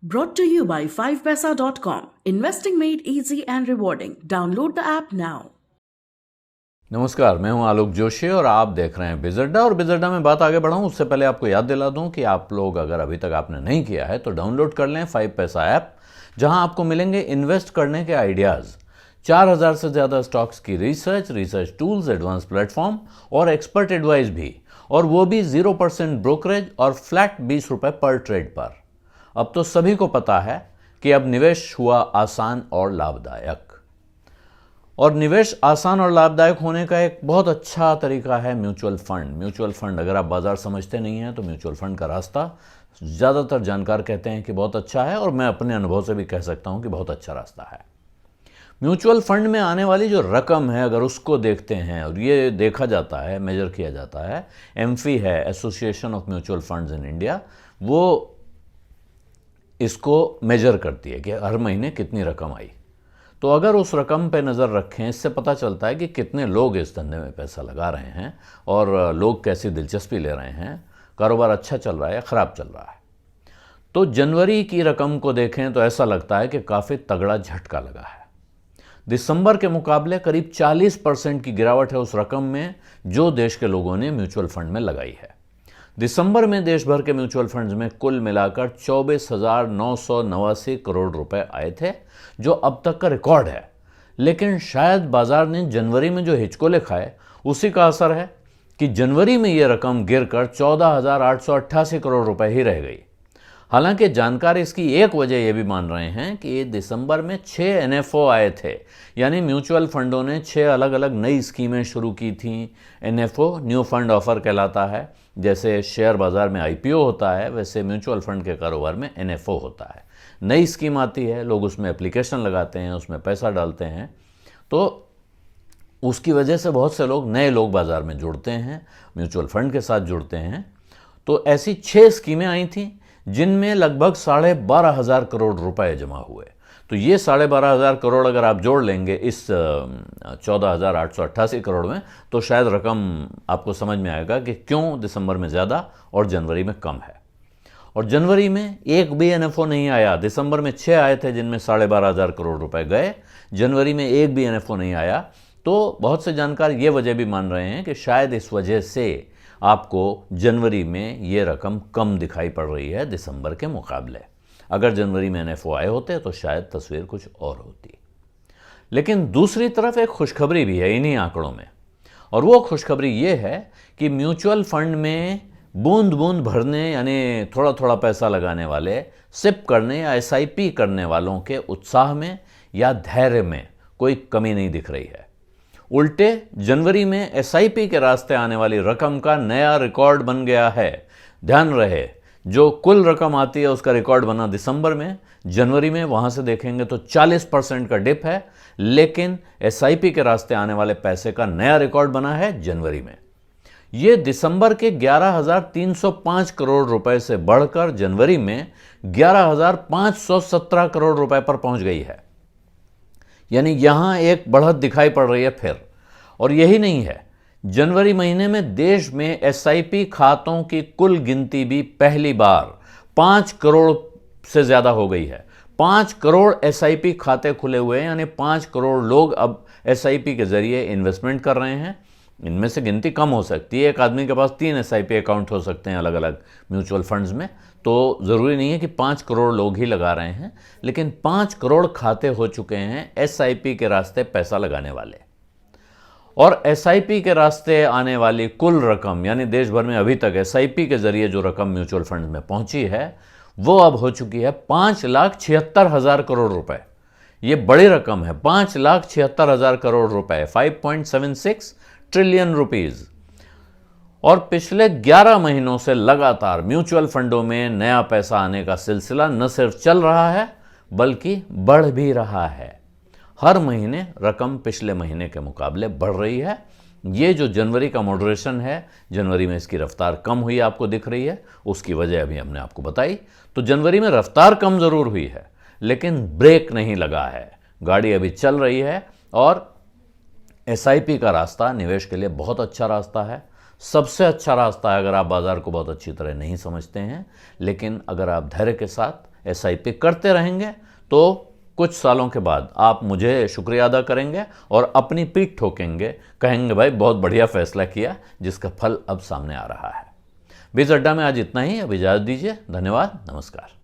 Brought to you by 5paisa.com. Investing made easy and rewarding. Download the app now. नमस्कार, मैं हूं आलोक जोशी और आप देख रहे हैं बिजअड्डा। और बिजअड्डा में बात आगे बढ़ाऊं उससे पहले आपको याद दिला दूं कि आप लोग अगर अभी तक आपने नहीं किया है तो डाउनलोड कर लें 5 पैसा ऐप, जहां आपको मिलेंगे इन्वेस्ट करने के आइडियाज़, 4000 से ज़्यादा स्टॉक्स की रिसर्च टूल्स, एडवांस प्लेटफॉर्म और एक्सपर्ट एडवाइस भी, और वो भी 0% ब्रोकरेज और फ्लैट 20 रुपये पर ट्रेड पर। अब तो सभी को पता है कि अब निवेश हुआ आसान और लाभदायक, और निवेश आसान और लाभदायक होने का एक बहुत अच्छा तरीका है म्यूचुअल फंड। म्यूचुअल फंड अगर आप बाजार समझते नहीं हैं तो म्यूचुअल फंड का रास्ता ज़्यादातर जानकार कहते हैं कि बहुत अच्छा है, और मैं अपने अनुभव से भी कह सकता हूं कि बहुत अच्छा रास्ता है। म्यूचुअल फंड में आने वाली जो रकम है, अगर उसको देखते हैं, और ये देखा जाता है, मेजर किया जाता है, एमफी है, association of mutual funds in India, वो इसको मेजर करती है कि हर महीने कितनी रकम आई। तो अगर उस रकम पे नज़र रखें, इससे पता चलता है कि कितने लोग इस धंधे में पैसा लगा रहे हैं और लोग कैसी दिलचस्पी ले रहे हैं, कारोबार अच्छा चल रहा है या ख़राब चल रहा है। तो जनवरी की रकम को देखें तो ऐसा लगता है कि काफ़ी तगड़ा झटका लगा है। दिसंबर के मुकाबले करीब 40% की गिरावट है उस रकम में जो देश के लोगों ने म्यूचुअल फंड में लगाई है। दिसंबर में देश भर के म्यूचुअल फंड्स में कुल मिलाकर 24,989 करोड़ रुपए आए थे, जो अब तक का रिकॉर्ड है। लेकिन शायद बाजार ने जनवरी में जो हिचकोले खाए उसी का असर है कि जनवरी में यह रकम गिरकर 14,888 करोड़ रुपए ही रह गई। हालांकि जानकार इसकी एक वजह यह भी मान रहे हैं कि दिसंबर में 6 एनएफओ आए थे, यानी म्यूचुअल फंडों ने 6 अलग अलग नई स्कीमें शुरू की थीं। एनएफओ न्यू फंड ऑफर कहलाता है। जैसे शेयर बाजार में आईपीओ होता है, वैसे म्यूचुअल फंड के कारोबार में एनएफओ होता है। नई स्कीम आती है, लोग उसमें एप्लीकेशन लगाते हैं, उसमें पैसा डालते हैं, तो उसकी वजह से बहुत से लोग, नए लोग बाजार में जुड़ते हैं, म्यूचुअल फंड के साथ जुड़ते हैं। तो ऐसी 6 स्कीमें आई थीं जिनमें लगभग 12,500 करोड़ रुपए जमा हुए। तो ये 12,500 करोड़ अगर आप जोड़ लेंगे इस 14,888 करोड़ में, तो शायद रकम आपको समझ में आएगा कि क्यों दिसंबर में ज़्यादा और जनवरी में कम है। और जनवरी में एक भी एनएफओ नहीं आया। दिसंबर में 6 आए थे जिनमें 12,500 करोड़ रुपए गए, जनवरी में एक भी एनएफओ नहीं आया। तो बहुत से जानकार ये वजह भी मान रहे हैं कि शायद इस वजह से आपको जनवरी में ये रकम कम दिखाई पड़ रही है दिसंबर के मुकाबले। अगर जनवरी में एनएफओ आए होते तो शायद तस्वीर कुछ और होती। लेकिन दूसरी तरफ एक खुशखबरी भी है इन्हीं आंकड़ों में, और वो खुशखबरी ये है कि म्यूचुअल फंड में बूंद बूंद भरने, यानी थोड़ा थोड़ा पैसा लगाने वाले, सिप करने या एसआईपी करने वालों के उत्साह में या धैर्य में कोई कमी नहीं दिख रही है। उल्टे जनवरी में एसआईपी के रास्ते आने वाली रकम का नया रिकॉर्ड बन गया है। ध्यान रहे, जो कुल रकम आती है उसका रिकॉर्ड बना दिसंबर में, जनवरी में वहां से देखेंगे तो 40% का डिप है, लेकिन एसआईपी के रास्ते आने वाले पैसे का नया रिकॉर्ड बना है जनवरी में। यह दिसंबर के 11,305 करोड़ रुपए से बढ़कर जनवरी में 11,517 करोड़ रुपए पर पहुंच गई है। यानी यहां एक बढ़त दिखाई पड़ रही है फिर। और यही नहीं है, जनवरी महीने में देश में एसआईपी खातों की कुल गिनती भी पहली बार 5 करोड़ से ज्यादा हो गई है। 5 करोड़ एसआईपी खाते खुले हुए हैं, यानी 5 करोड़ लोग अब एसआईपी के जरिए इन्वेस्टमेंट कर रहे हैं। इनमें से गिनती कम हो सकती है, एक आदमी के पास 3 एसआईपी अकाउंट हो सकते हैं अलग अलग म्यूचुअल फंड्स में, तो ज़रूरी नहीं है कि 5 करोड़ लोग ही लगा रहे हैं, लेकिन 5 करोड़ खाते हो चुके हैं एसआईपी के रास्ते पैसा लगाने वाले। और एसआईपी के रास्ते आने वाली कुल रकम, यानी देश भर में अभी तक एसआईपी के जरिए जो रकम म्यूचुअल फंड में पहुंची है, वो अब हो चुकी है 5,76,000 करोड़ रुपए। ये बड़ी रकम है, 5,76,000 करोड़ रुपए, 5.76 ट्रिलियन रुपीज। और पिछले 11 महीनों से लगातार म्यूचुअल फंडों में नया पैसा आने का सिलसिला न सिर्फ चल रहा है बल्कि बढ़ भी रहा है। हर महीने रकम पिछले महीने के मुकाबले बढ़ रही है। ये जो जनवरी का मॉडरेशन है, जनवरी में इसकी रफ्तार कम हुई आपको दिख रही है, उसकी वजह अभी हमने आपको बताई। तो जनवरी में रफ्तार कम जरूर हुई है, लेकिन ब्रेक नहीं लगा है, गाड़ी अभी चल रही है। और एसआईपी का रास्ता निवेश के लिए बहुत अच्छा रास्ता है, सबसे अच्छा रास्ता है अगर आप बाजार को बहुत अच्छी तरह नहीं समझते हैं। लेकिन अगर आप धैर्य के साथ SIP करते रहेंगे तो कुछ सालों के बाद आप मुझे शुक्रिया अदा करेंगे और अपनी पीठ ठोकेंगे, कहेंगे भाई बहुत बढ़िया फैसला किया, जिसका फल अब सामने आ रहा है। बिज़ अड्डा में आज इतना ही। अब इजाज़त दीजिए। धन्यवाद। नमस्कार।